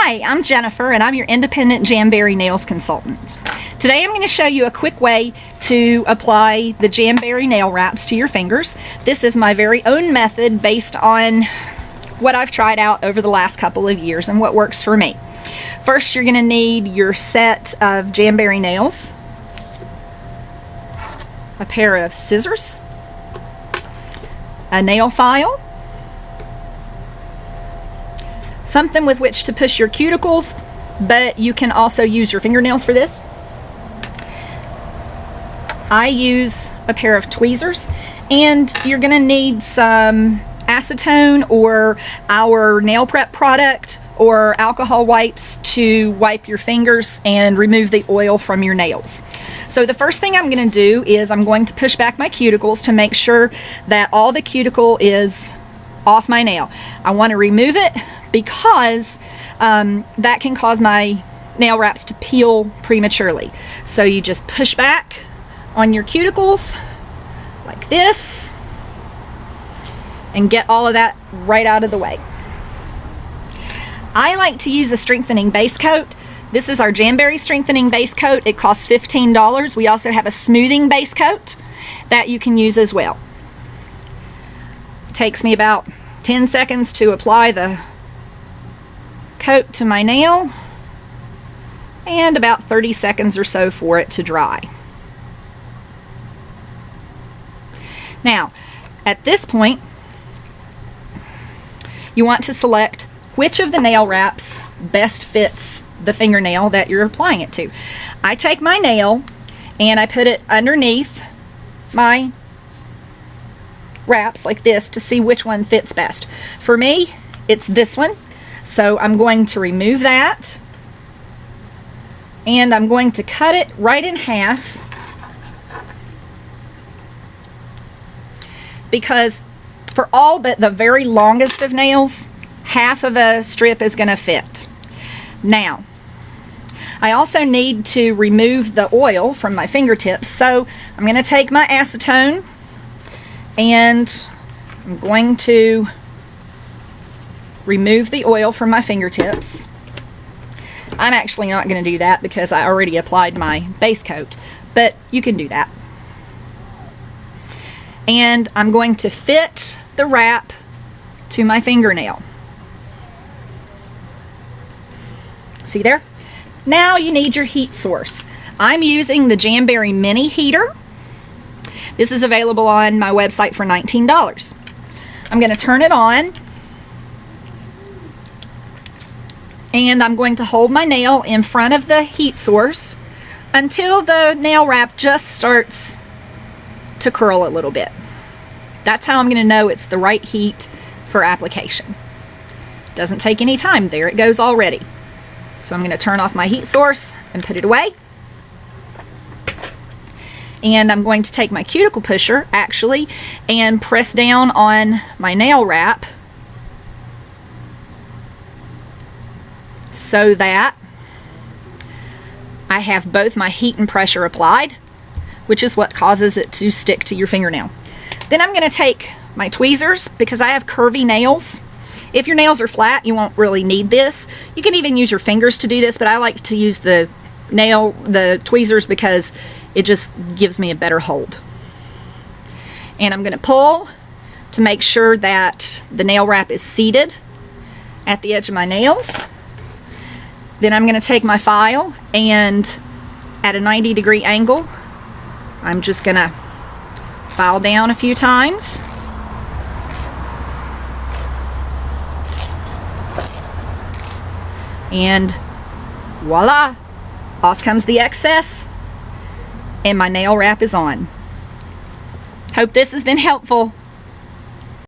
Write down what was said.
Hi, I'm Jennifer and I'm your independent Jamberry Nails consultant. Today I'm going to show you a quick way to apply the Jamberry nail wraps to your fingers. This is my very own method based on what I've tried out over the last couple of years and what works for me. First, you're going to need your set of Jamberry nails, a pair of scissors, a nail file, something with which to push your cuticles, but you can also use your fingernails for this. I use a pair of tweezers, and you're going to need some acetone or our nail prep product or alcohol wipes to wipe your fingers and remove the oil from your nails. So the first thing I'm going to do is I'm going to push back my cuticles to make sure that all the cuticle is off my nail. I want to remove it because that can cause my nail wraps to peel prematurely. So you just push back on your cuticles like this and get all of that right out of the way. I like to use a strengthening base coat. This is our Jamberry strengthening base coat. It costs $15. We also have a smoothing base coat that you can use as well. It takes me about 10 seconds to apply the coat to my nail and about 30 seconds or so for it to dry. Now, at this point, you want to select which of the nail wraps best fits the fingernail that you're applying it to. I take my nail and I put it underneath my wraps like this to see which one fits best. For me, it's this one. So I'm going to remove that and I'm going to cut it right in half because for all but the very longest of nails, half of a strip is going to fit. Now, I also need to remove the oil from my fingertips, so I'm going to take my acetone and I'm going to remove the oil from my fingertips. I'm actually not going to do that because I already applied my base coat, but you can do that. And I'm going to fit the wrap to my fingernail. See there? Now you need your heat source. I'm using the Jamberry mini heater. This is available on my website for $19. I'm going to turn it on and I'm going to hold my nail in front of the heat source until the nail wrap just starts to curl a little bit. That's how I'm going to know it's the right heat for application. Doesn't take any time. There it goes already. So I'm going to turn off my heat source and put it away. And I'm going to take my cuticle pusher actually and press down on my nail wrap so that I have both my heat and pressure applied, which is what causes it to stick to your fingernail. Then I'm going to take my tweezers because I have curvy nails. If your nails are flat, you won't really need this. You can even use your fingers to do this, but I like to use the tweezers because it just gives me a better hold. And I'm going to pull to make sure that the nail wrap is seated at the edge of my nails. Then I'm going to take my file and at a 90-degree angle, I'm just going to file down a few times. And voila, off comes the excess and my nail wrap is on. Hope this has been helpful.